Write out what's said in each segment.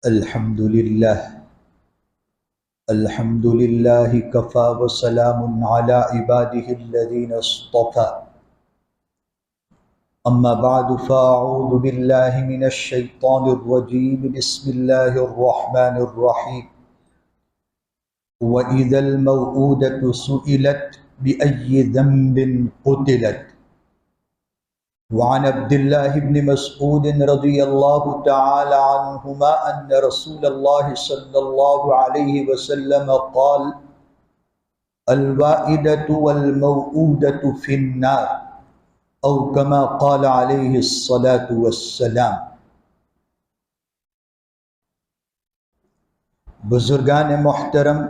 अल्हम्दुलिल्लाह अल्हम्दुलिल्लाह कफ़ा व सलामुन अला इबादिहिल्लज़ीना इस्तफ़ा अम्मा बअदु फ़अऊज़ु बिल्लाहि मिनश शैतानिर रजीम बिस्मिल्लाहिर रहमानिर रहीम व इज़ल मौऊदतु सुइलत बिअय्यि ज़ंबिन क़ुतिलत वअन अब्दिल्लाह इब्न मसऊद रज़ियल्लाहु तआला अन्हुमा अन्न रसूलल्लाह सल्लल्लाहु अलैहि वसल्लम क़ाल अल-वाइदतु वल मौऊदतु फिन्नार औ कमा क़ाल अलैहि अस्सलातु वस्सलाम। बुजुर्गान मोहतरम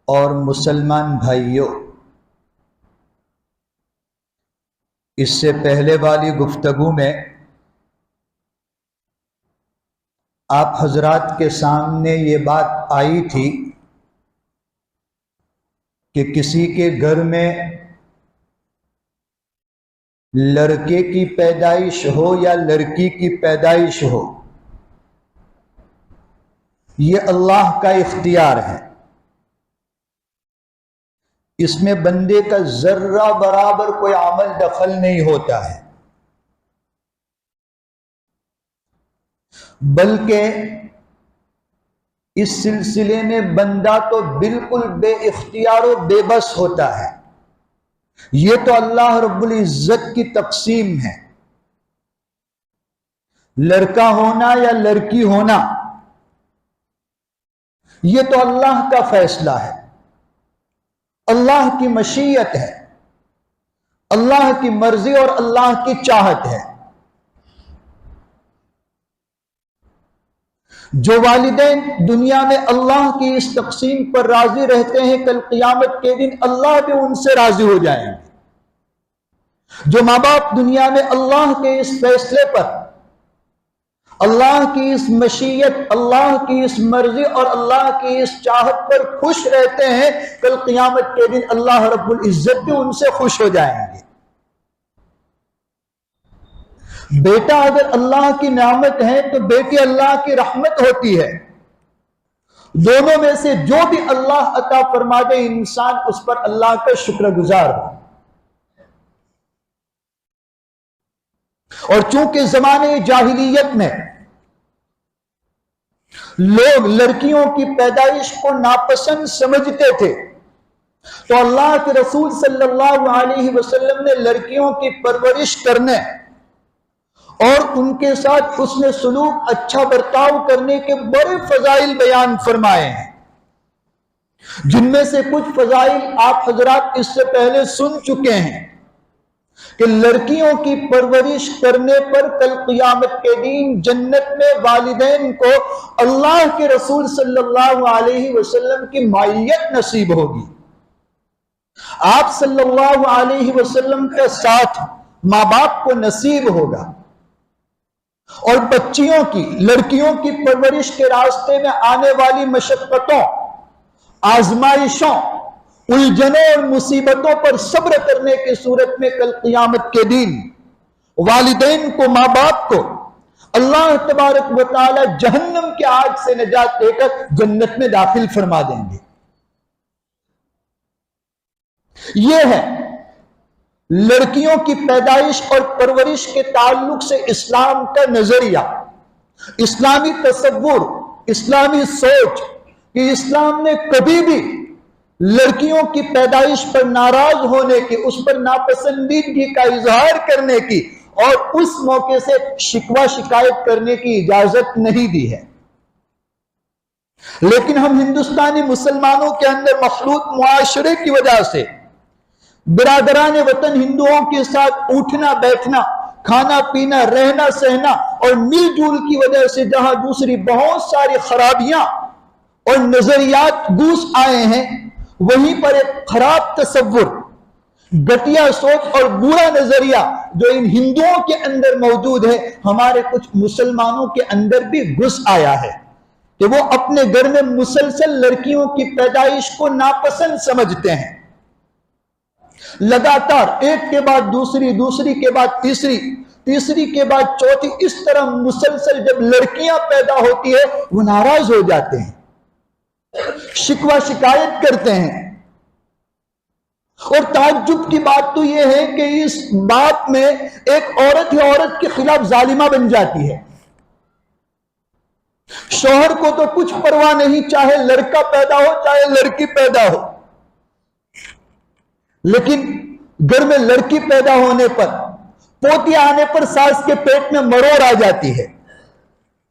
और मुसलमान भाइयों, इससे पहले वाली गुफ्तगू में आप हजरात के सामने ये बात आई थी कि किसी के घर में लड़के की पैदाइश हो या लड़की की पैदाइश हो, ये अल्लाह का इख्तियार है। इसमें बंदे का जर्रा बराबर कोई अमल दखल नहीं होता है, बल्कि इस सिलसिले में बंदा तो बिल्कुल बेइख्तियार बेबस होता है। ये तो अल्लाह रब्बुल इज्जत की तक़सीम है। लड़का होना या लड़की होना, ये तो अल्लाह का फैसला है, अल्लाह की मशीयत है, अल्लाह की मर्जी और अल्लाह की चाहत है। जो वालिदैन दुनिया में अल्लाह की इस तक़सीम पर राजी रहते हैं, कल क़ियामत के दिन अल्लाह भी उनसे राजी हो जाएंगे। जो माँ बाप दुनिया में अल्लाह के इस फैसले पर, अल्लाह की इस मशीयत, अल्लाह की इस मर्जी और अल्लाह की इस चाहत पर खुश रहते हैं, कल क़ियामत के दिन अल्लाह रब्बुल इज्जत भी उनसे खुश हो जाएंगे। बेटा अगर अल्लाह की नेमत है तो बेटी अल्लाह की रहमत होती है। दोनों में से जो भी अल्लाह अता फरमा दे, इंसान उस पर अल्लाह का शुक्रगुजार हो। और चूंकि ज़माने जाहिलियत में लोग लड़कियों की पैदाइश को नापसंद समझते थे, तो अल्लाह के रसूल सल्लल्लाहु अलैहि वसल्लम ने लड़कियों की परवरिश करने और उनके साथ हुस्न सुलूक, अच्छा बर्ताव करने के बड़े फजाइल बयान फरमाए हैं, जिनमें से कुछ फजाइल आप हजरात इससे पहले सुन चुके हैं कि लड़कियों की परवरिश करने पर कल क़ियामत के दिन जन्नत में वालिदैन को अल्लाह के रसूल सल्लल्लाहु अलैहि वसल्लम की मायत नसीब होगी। आप सल्लल्लाहु अलैहि वसल्लम का साथ माँ बाप को नसीब होगा। और बच्चियों की, लड़कियों की परवरिश के रास्ते में आने वाली मशक्कतों, आजमाइशों, उलझनों और मुसीबतों पर सब्र करने की सूरत में कल क़ियामत के दिन वालिदैन को, माँ बाप को अल्लाह तबारक व तआला जहन्नम के आग से निजात देकर जन्नत में दाखिल फरमा देंगे। यह है लड़कियों की पैदाइश और परवरिश के ताल्लुक से इस्लाम का नजरिया, इस्लामी तसव्वुर, इस्लामी सोच कि इस्लाम ने कभी भी लड़कियों की पैदाइश पर नाराज होने की, उस पर नापसंदीदगी का इजहार करने की और उस मौके से शिकवा शिकायत करने की इजाजत नहीं दी है। लेकिन हम हिंदुस्तानी मुसलमानों के अंदर मखलूत मुआशरे की वजह से बिरादरान वतन हिंदुओं के साथ उठना बैठना, खाना पीना, रहना सहना और मिलजुल की वजह से जहां दूसरी बहुत सारी खराबियां और नजरियात घुस आए हैं, वहीं पर एक खराब तसव्वुर, घटिया सोच और बुरा नजरिया जो इन हिंदुओं के अंदर मौजूद है, हमारे कुछ मुसलमानों के अंदर भी घुस आया है कि वो अपने घर में मुसलसल लड़कियों की पैदाइश को नापसंद समझते हैं। लगातार एक के बाद दूसरी, दूसरी के बाद तीसरी, तीसरी के बाद चौथी, इस तरह मुसलसल जब लड़कियां पैदा होती है वो नाराज हो जाते हैं, शिकवा शिकायत करते हैं। और ताज्जुब की बात तो यह है कि इस बात में एक औरत ही औरत के खिलाफ जालिमा बन जाती है। शौहर को तो कुछ परवाह नहीं, चाहे लड़का पैदा हो चाहे लड़की पैदा हो, लेकिन घर में लड़की पैदा होने पर, पोती आने पर सास के पेट में मरोड़ आ जाती है,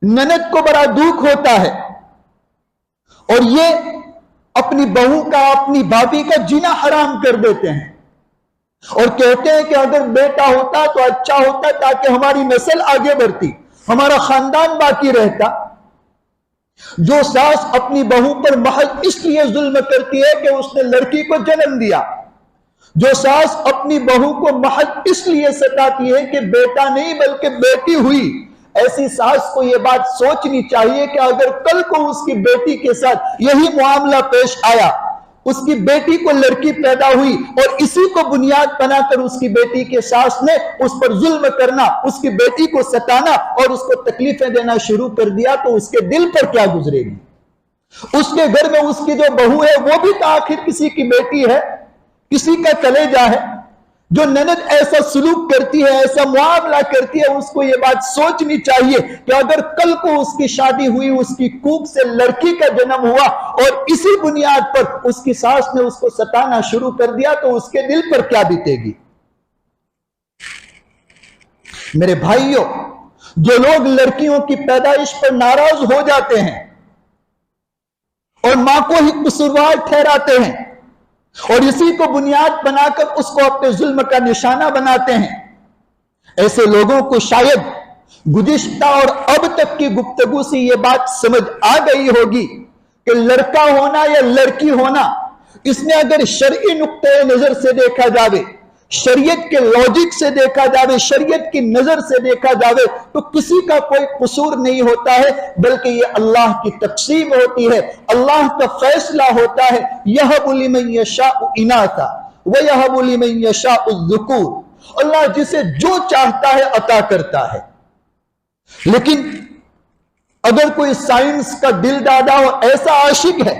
ननद को बड़ा दुख होता है और ये अपनी बहू का, अपनी भाभी का जीना हराम कर देते हैं और कहते हैं कि अगर बेटा होता तो अच्छा होता, ताकि हमारी नस्ल आगे बढ़ती, हमारा खानदान बाकी रहता। जो सास अपनी बहू पर महज इसलिए जुल्म करती है कि उसने लड़की को जन्म दिया, जो सास अपनी बहू को महज इसलिए सताती है कि बेटा नहीं बल्कि बेटी हुई, ऐसी सास को यह बात सोचनी चाहिए कि अगर कल को उसकी बेटी के साथ यही मामला पेश आया, उसकी बेटी को लड़की पैदा हुई और इसी को बुनियाद बनाकर उसकी बेटी के सास ने उस पर जुल्म करना, उसकी बेटी को सताना और उसको तकलीफें देना शुरू कर दिया, तो उसके दिल पर क्या गुजरेगी? उसके घर में उसकी जो बहू है वो भी तो आखिर किसी की बेटी है, किसी का कलेजा है। जो ननद ऐसा सुलूक करती है, ऐसा मुआमला करती है, उसको ये बात सोचनी चाहिए कि अगर कल को उसकी शादी हुई, उसकी कूक से लड़की का जन्म हुआ और इसी बुनियाद पर उसकी सास ने उसको सताना शुरू कर दिया, तो उसके दिल पर क्या बीतेगी? मेरे भाइयों, जो लोग लड़कियों की पैदाइश पर नाराज हो जाते हैं और मां को ही कसूरवार ठहराते हैं और इसी को बुनियाद बनाकर उसको अपने जुल्म का निशाना बनाते हैं, ऐसे लोगों को शायद गुज़िश्ता और अब तक की गुफ्तगू से यह बात समझ आ गई होगी कि लड़का होना या लड़की होना, इसमें अगर शरई नुक्ते नजर से देखा जावे, शरीयत के लॉजिक से देखा जावे, शरीयत की नजर से देखा जावे, तो किसी का कोई कसूर नहीं होता है, बल्कि ये अल्लाह की तक़सीम होती है, अल्लाह का फैसला होता है। यहबु लिमन यशाउ इनासा व यहबु लिमन यशाउ ज़ुकूर, अल्लाह जिसे जो चाहता है अता करता है। लेकिन अगर कोई साइंस का दिल दादा और ऐसा आशिक है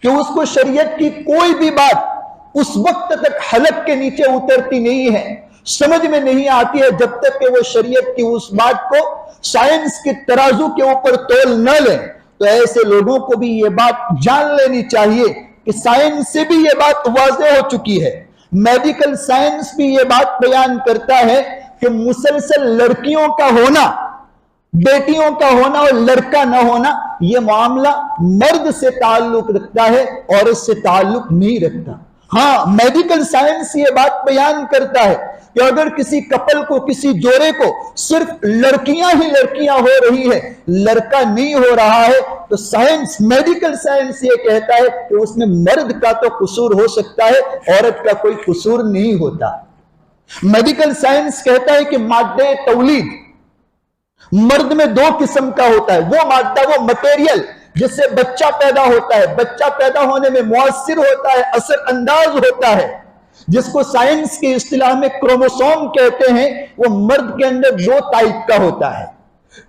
कि उसको शरीयत की कोई भी बात उस वक्त तक हलक के नीचे उतरती नहीं है, समझ में नहीं आती है, जब तक कि वो शरीयत की उस बात को साइंस के तराजू के ऊपर तोल न ले, तो ऐसे लोगों को भी ये बात जान लेनी चाहिए कि साइंस से भी ये बात वाज़ेह हो चुकी है। मेडिकल साइंस भी ये बात बयान करता है कि मुसलसल लड़कियों का होना, बेटियों का होना और लड़का न होना, यह मामला मर्द से ताल्लुक रखता है, औरत से ताल्लुक नहीं रखता। हाँ, मेडिकल साइंस ये बात बयान करता है कि अगर किसी कपल को, किसी जोड़े को सिर्फ लड़कियां ही लड़कियां हो रही है, लड़का नहीं हो रहा है, तो साइंस, मेडिकल साइंस ये कहता है कि उसमें मर्द का तो कसूर हो सकता है, औरत का कोई कसूर नहीं होता। मेडिकल साइंस कहता है कि मादे तौलीद मर्द में दो किस्म का होता है, वो मादा, वो मटेरियल जिससे बच्चा पैदा होता है, बच्चा पैदा होने में मुअस्सिर होता है, असर अंदाज होता है, जिसको साइंस की इस्तिलाह में क्रोमोसोम कहते हैं, वो मर्द के अंदर दो टाइप का होता है।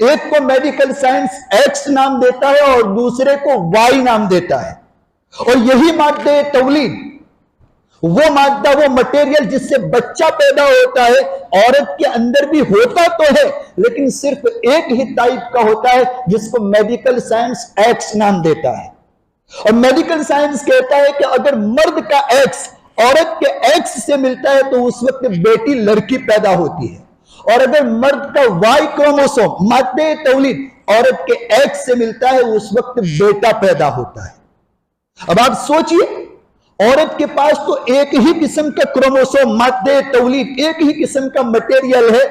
एक को मेडिकल साइंस एक्स नाम देता है और दूसरे को वाई नाम देता है। और यही मादे तौलीद, वो मादा, वो मटेरियल जिससे बच्चा पैदा होता है, औरत के अंदर भी होता तो है, लेकिन सिर्फ एक ही टाइप का होता है, जिसको मेडिकल साइंस एक्स नाम देता है। और मेडिकल साइंस कहता है कि अगर मर्द का एक्स औरत के एक्स से मिलता है तो उस वक्त बेटी लड़की पैदा होती है, और अगर मर्द का वाई क्रोमोसोम मादे तौलीद औरत के एक्स से मिलता है, उस वक्त बेटा पैदा होता है। अब आप सोचिए, औरत के पास तो एक ही किस्म का क्रोमोसोम मादे तौलीद, एक ही किस्म का मटेरियल है,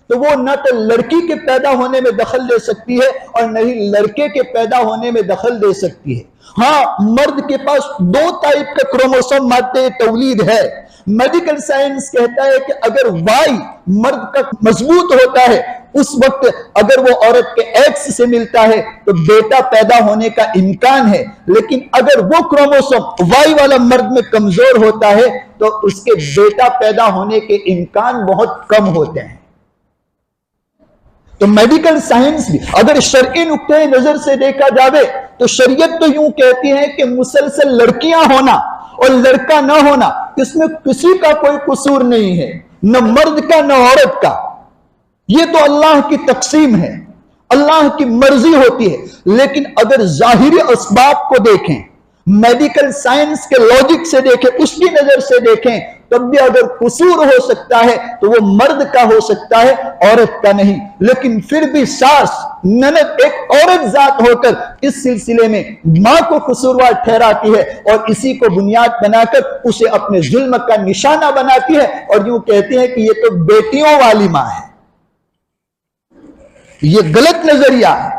तो वो न तो लड़की के पैदा होने में दखल दे सकती है और न ही लड़के के पैदा होने में दखल दे सकती है। हाँ, मर्द के पास दो टाइप का क्रोमोसोम मादे तौलीद है। मेडिकल साइंस कहता है कि अगर वाई मर्द का मजबूत होता है, उस वक्त अगर वो औरत के एक्स से मिलता है तो बेटा पैदा होने का इम्कान है, लेकिन अगर वो क्रोमोसोम वाई वाला मर्द में कमजोर होता है तो उसके बेटा पैदा होने के इम्कान बहुत कम होते हैं। तो मेडिकल साइंस भी अगर शरई नुक्ते नजर से देखा जावे तो शरीयत तो यूं कहती है कि मुसलसल लड़कियां होना और लड़का ना होना, इसमें किसी का कोई कसूर नहीं है, न मर्द का न औरत का। यह तो अल्लाह की तकसीम है, अल्लाह की मर्जी होती है। लेकिन अगर जाहिरी असबाब को देखें, मेडिकल साइंस के लॉजिक से देखें, उसकी नजर से देखें, तब भी अगर कसूर हो सकता है तो वो मर्द का हो सकता है, औरत का नहीं। लेकिन फिर भी सास ननद एक औरत जात होकर इस सिलसिले में मां को कसूरवार ठहराती है और इसी को बुनियाद बनाकर उसे अपने जुल्म का निशाना बनाती है और यूं कहती है कि ये तो बेटियों वाली मां है। ये गलत नजरिया है।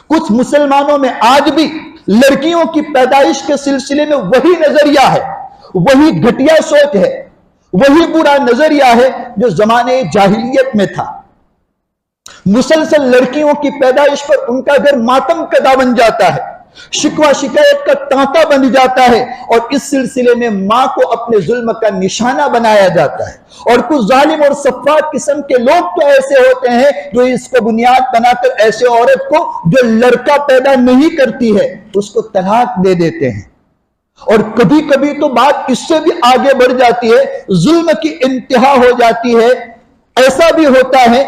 कुछ मुसलमानों में आज भी लड़कियों की पैदाइश के सिलसिले में वही नजरिया है, वही घटिया सोच है, वही बुरा नजरिया है जो जमाने जाहिलियत में था। मुसलसल लड़कियों की पैदाइश पर उनका घर मातम कदा बन जाता है, शिकवा शिकायत का तांता बन जाता है और इस सिलसिले में मां को अपने जुल्म का निशाना बनाया जाता है। और कुछ जालिम और सफ़ाक किस्म के लोग तो ऐसे होते हैं जो इसको बुनियाद बनाकर ऐसे औरत को जो लड़का पैदा नहीं करती है उसको तलाक दे देते हैं। और कभी कभी तो बात इससे भी आगे बढ़ जाती है, जुल्म की इंतहा हो जाती है। ऐसा भी होता है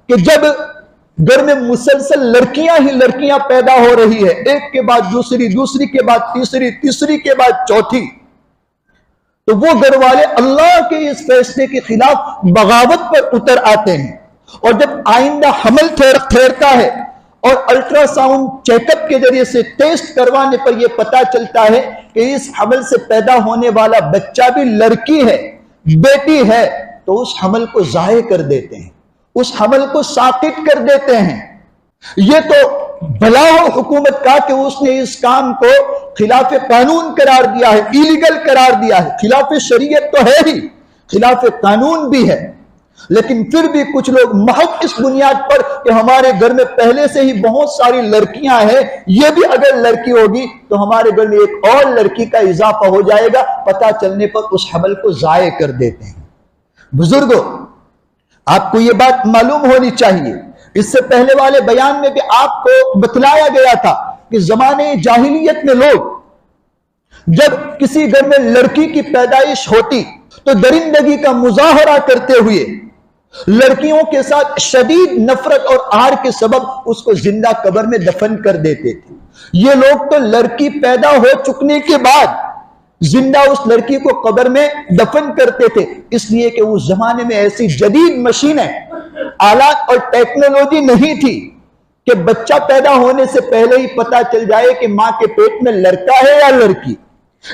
कि जब घर में मुसलसल लड़कियां ही लड़कियां पैदा हो रही है, एक के बाद दूसरी, दूसरी के बाद तीसरी, तीसरी के बाद चौथी, तो वो घर वाले अल्लाह के इस फैसले के खिलाफ बगावत पर उतर आते हैं। और जब आइंदा हमल ठहरता है और अल्ट्रासाउंड चेकअप के जरिए से टेस्ट करवाने पर यह पता चलता है कि इस हमल से पैदा होने वाला बच्चा भी लड़की है, बेटी है, तो उस हमल को जाये कर देते हैं, उस हमल को साकित कर देते हैं। यह तो भला हो हुकूमत का कि उसने इस काम को खिलाफ कानून करार दिया है, इलीगल करार दिया है। खिलाफ शरीयत तो है ही, खिलाफ कानून भी है। लेकिन फिर भी कुछ लोग महज इस बुनियाद पर कि हमारे घर में पहले से ही बहुत सारी लड़कियां हैं, यह भी अगर लड़की होगी तो हमारे घर में एक और लड़की का इजाफा हो जाएगा, पता चलने पर उस हमल को जाये कर देते हैं। बुजुर्गों, आपको यह बात मालूम होनी चाहिए, इससे पहले वाले बयान में भी आपको बतलाया गया था कि जमाने जाहिलियत में लोग जब किसी घर में लड़की की पैदाइश होती तो दरिंदगी का मुजाहरा करते हुए लड़कियों के साथ शदीद नफरत और आर के सबब उसको जिंदा कब्र में दफन कर देते थे। ये लोग तो लड़की पैदा हो चुकने के बाद जिंदा उस लड़की को कब्र में दफन करते थे, इसलिए कि उस जमाने में ऐसी जदीद मशीनें, आलात और टेक्नोलॉजी नहीं थी कि बच्चा पैदा होने से पहले ही पता चल जाए कि मां के पेट में लड़का है या लड़की।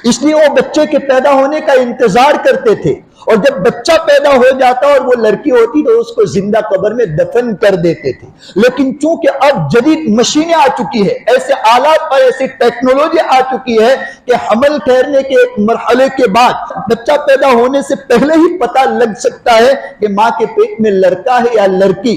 इसलिए वो बच्चे के पैदा होने का इंतजार करते थे और जब बच्चा पैदा हो जाता और वो लड़की होती तो उसको जिंदा कब्र में दफन कर देते थे। लेकिन चूंकि अब जदीद मशीनें आ चुकी है, ऐसे आलात और ऐसी टेक्नोलॉजी आ चुकी है कि हमल ठहरने के एक मरहले के बाद बच्चा पैदा होने से पहले ही पता लग सकता है कि मां के पेट में लड़का है या लड़की।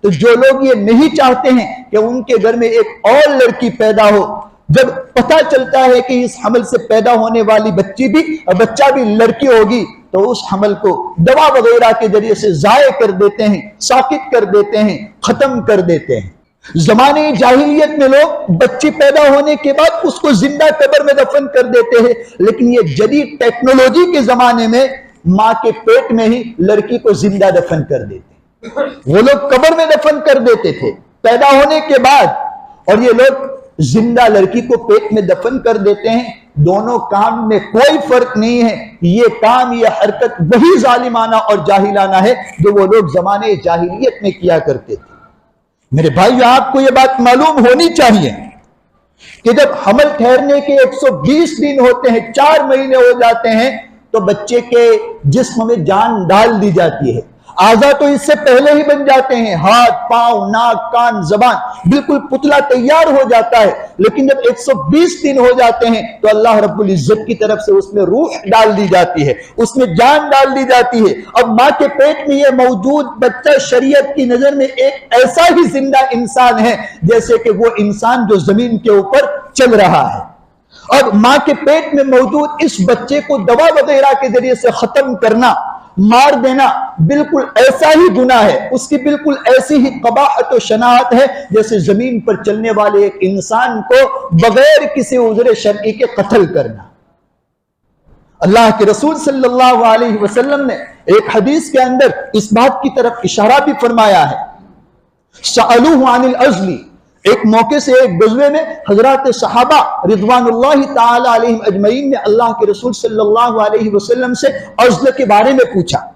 तो जो लोग ये नहीं चाहते हैं कि उनके घर में एक और लड़की पैदा हो, जब पता चलता है कि इस हमल से पैदा होने वाली बच्चा भी लड़की होगी, तो उस हमल को दवा वगैरह के जरिए से जाये कर देते हैं, साकित कर देते हैं, खत्म कर देते हैं। जमाने जाहिलियत में लोग बच्ची पैदा होने के बाद उसको जिंदा कब्र में दफन कर देते हैं, लेकिन ये जदीद टेक्नोलॉजी के जमाने में मां के पेट में ही लड़की को जिंदा दफन कर देते। वो लोग कब्र में दफन कर देते थे पैदा होने के बाद, और ये लोग जिंदा लड़की को पेट में दफन कर देते हैं। दोनों काम में कोई फर्क नहीं है। ये काम, ये हरकत वही जालिमाना और जाहिलाना है जो वो लोग जमाने जाहिलियत में किया करते थे। मेरे भाइयों, आपको ये बात मालूम होनी चाहिए कि जब हमल ठहरने के 120 दिन होते हैं, 4 महीने हो जाते हैं, तो बच्चे के जिस्म में जान डाल दी जाती है। आज़ा तो इससे पहले ही बन जाते हैं, हाथ, पांव, नाक, कान, जबान, बिल्कुल पुतला तैयार हो जाता है। लेकिन जब 120 दिन हो जाते हैं तो अल्लाह रब्बुल इज्जत की तरफ से उसमें रूह डाल दी जाती है, उसमें जान डाल दी जाती है। अब मां के पेट में यह मौजूद बच्चा शरीयत की नजर में एक ऐसा ही जिंदा इंसान है जैसे कि वो इंसान जो जमीन के ऊपर चल रहा है। अब मां के पेट में मौजूद इस बच्चे को दवा वगैरह के जरिए से खत्म करना मार देना बिल्कुल ऐसा ही गुनाह है, उसकी बिल्कुल ऐसी ही कबाहत और शनाअत है जैसे जमीन पर चलने वाले एक इंसान को बगैर किसी उज़्र शरई के कत्ल करना। अल्लाह के रसूल सल्लल्लाहु अलैहि वसल्लम ने एक हदीस के अंदर इस बात की तरफ इशारा भी फरमाया है। सअलूहु अनिल अज़ली, एक मौके से एक गज़वे में हजरत सहाबा रिज़वानुल्लाहि ताला अलैहिम अजमईन ने अल्लाह के रसूल सल्लल्लाहु अलैहि वसल्लम से अज़्ल के बारे में पूछा।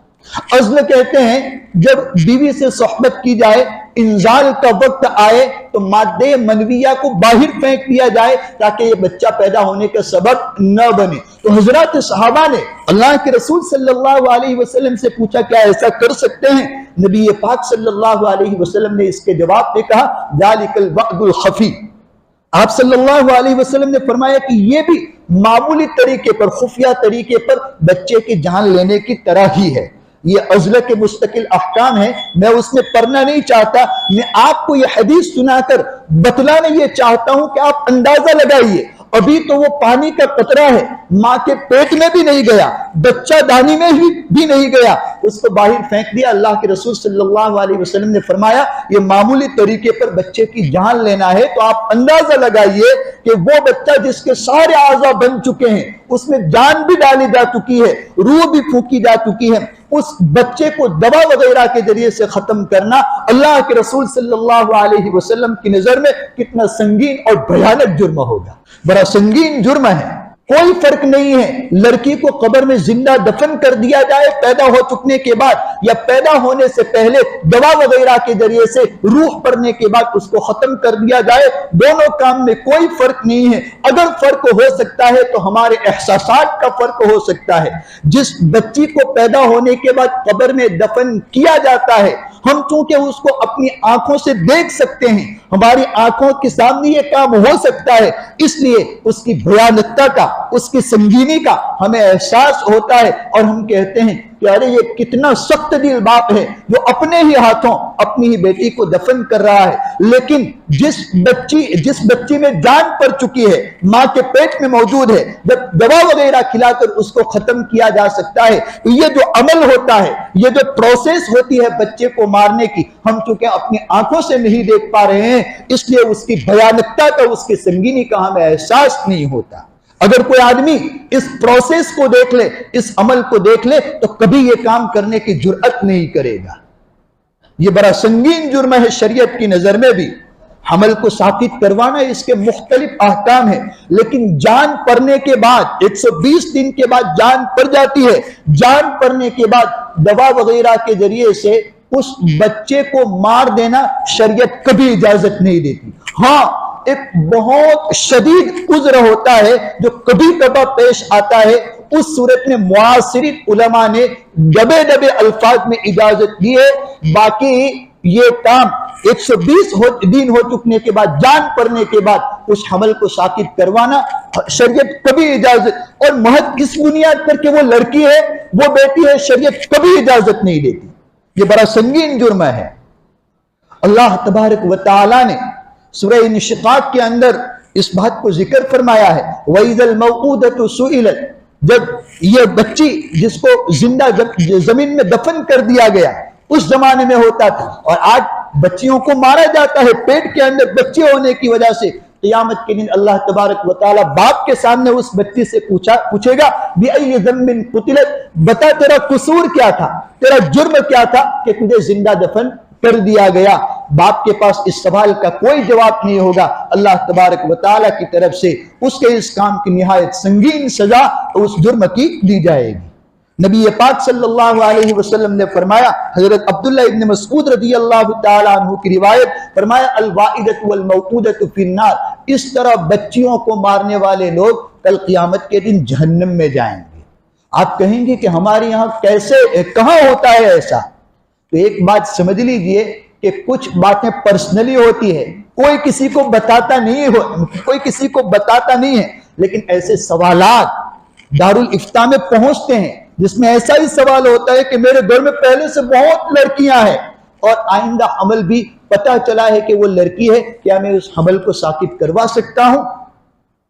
अज़्ल कहते हैं जब बीवी से सोहबत की जाए, इंजाल का वक्त आए तो मादे मनविया को बाहर फेंक दिया जाए ताकि ये बच्चा पैदा होने का सबब न बने। तो हजरत सहाबा ने अल्लाह के रसूल सल्लल्लाहु अलैहि वसल्लम से पूछा क्या ऐसा कर सकते हैं? नबी पाक सल्लल्लाहु अलैहि वसल्लम ने इसके जवाब में कहा ज़ालिकल वअदुल खफी। आप सल्लल्लाहु अलैहि वसल्लम ने फरमाया कि ये भी मामूली तरीके पर, खुफिया तरीके पर बच्चे की जान लेने की तरह ही है। ये अज़्ल के मुस्तकिल अहकाम है, मैं उसमें पढ़ना नहीं चाहता, मैं आपको ये हदीस सुनाकर बतलाना ये चाहता हूं कि आप अंदाजा लगाइए, अभी तो वो पानी का कतरा है, माँ के पेट में भी नहीं गया, बच्चा दानी में भी नहीं गया, उसको बाहर फेंक दिया। अल्लाह के रसूल सल्लल्लाहु अलैहि वसल्लम ने फरमाया ये मामूली तरीके पर बच्चे की जान लेना है, तो आप अंदाजा लगाइए कि वो बच्चा जिसके सारे आज़ा बन चुके हैं, उसमें जान भी डाली जा चुकी है, रूह भी फूकी जा चुकी है, उस बच्चे को दवा वगैरह के जरिए से खत्म करना अल्लाह के रसूल सल्लल्लाहु अलैहि वसल्लम की नजर में कितना संगीन और भयानक जुर्म होगा। बड़ा संगीन जुर्म है। कोई फर्क नहीं है लड़की को कब्र में जिंदा दफन कर दिया जाए पैदा हो चुकने के बाद, या पैदा होने से पहले दवा वगैरह के जरिए से रूह पड़ने के बाद उसको खत्म कर दिया जाए, दोनों काम में कोई फर्क नहीं है। अगर फर्क हो सकता है तो हमारे एहसासात का फर्क हो सकता है। जिस बच्ची को पैदा होने के बाद कब्र में दफन किया जाता है, हम चूंकि उसको अपनी आंखों से देख सकते हैं, हमारी आंखों के सामने ये काम हो सकता है, इसलिए उसकी भयानकता का, उसकी संगीनी का हमें एहसास होता है और हम कहते हैं कि अरे ये कितना सख्त दिल बाप है जो अपने ही हाथों अपनी ही बेटी को दफन कर रहा है। लेकिन जिस बच्ची में जान पड़ चुकी है, मां के पेट में मौजूद है, जब दवा वगैरह खिलाकर उसको खत्म किया जा सकता है, तो ये जो अमल होता है, ये जो प्रोसेस होती है बच्चे को मारने की, हम चूंकि अपनी आंखों से नहीं देख पा रहे हैं, इसलिए उसकी भयानकता का, उसकी संगीनी का हमें एहसास नहीं होता। अगर कोई आदमी इस प्रोसेस को देख ले, इस अमल को देख ले, तो कभी यह काम करने की जुर्अत नहीं करेगा। यह बड़ा संगीन जुर्म है शरीयत की नजर में भी। हमल को साकित करवाना इसके मुख्तलिफ अहकाम है, लेकिन जान पड़ने के बाद 120 दिन के बाद जान पड़ जाती है, जान पड़ने के बाद दवा वगैरह के जरिए से उस बच्चे को मार देना शरीयत कभी इजाजत नहीं देती। हाँ, एक बहुत शदीद उज़्र होता है जो कभी कभी पेश आता है, उस सूरत में मुआसिरीन उलमा ने दबे दबे अल्फाज में इजाजत दी है। बाकी ये काम 120 दिन हो चुकने के बाद, जान पड़ने के बाद उस हमल को साकित करवाना शरीयत कभी इजाजत, और महज इस बुनियाद पर कि वो लड़की है, वो बेटी है, शरीयत कभी इजाजत नहीं देती। ये बड़ा संगीन जुर्म है। अल्लाह तबारक व तआला ने सूरह इंशिकाक के अंदर इस बात को जिक्र फरमाया है, वइज़ल मौऊदतु सुइलत, जब ये बच्ची जिसको जिंदा जमीन में दफन कर दिया गया उस जमाने में होता था, और आज बच्चियों को मारा जाता है पेट के अंदर बच्चे होने की वजह से। क़यामत के दिन अल्लाह तबारक व तआला बाप के सामने उस बच्ची से पूछेगा बिअय्यि ज़म्बिन क़ुतिलत, बता तेरा कसूर क्या था, तेरा जुर्म क्या था कि तुझे जिंदा दफन कर दिया गया। बाप के पास इस सवाल का कोई जवाब नहीं होगा। अल्लाह तबारक व तआला की तरफ से उसके इस काम की निहायत संगीन सजा उस जुर्म की दी जाएगी। नबी पाक सल्लल्लाहु अलैहि वसल्लम ने फरमाया, हजरत अब्दुल्लाह इब्न मसऊद रज़ियल्लाहु तआला अन्हु की रिवायत, फरमाया अल वाइदतु वल मौऊदतु फिन्नार, इस तरह बच्चियों को मारने वाले लोग कल क़यामत के दिन जहन्नम में जाएंगे। आप कहेंगे कि हमारे यहाँ कैसे, कहाँ होता है ऐसा? तो एक बात समझ लीजिए कि कुछ बातें पर्सनली होती है, कोई किसी को बताता नहीं है, लेकिन ऐसे सवालात दारुल इफ्ता में पहुंचते हैं जिसमें ऐसा ही सवाल होता है कि मेरे घर में पहले से बहुत लड़कियां हैं और आइंदा हमल भी पता चला है कि वो लड़की है, क्या मैं उस हमल को साकित करवा सकता हूं,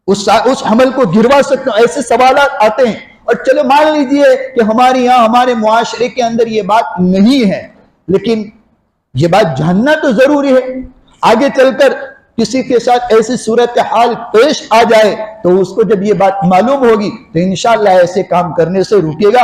उस हमल को गिरवा सकता हूं? ऐसे सवाल आते हैं। और चलो मान लीजिए कि हमारे यहां हमारे मुआशरे के अंदर ये बात नहीं है, लेकिन ये बात जानना तो जरूरी है। आगे चलकर किसी के साथ ऐसी सूरत हाल पेश आ जाए तो उसको जब ये बात मालूम होगी तो इंशाअल्लाह ऐसे काम करने से रुकेगा।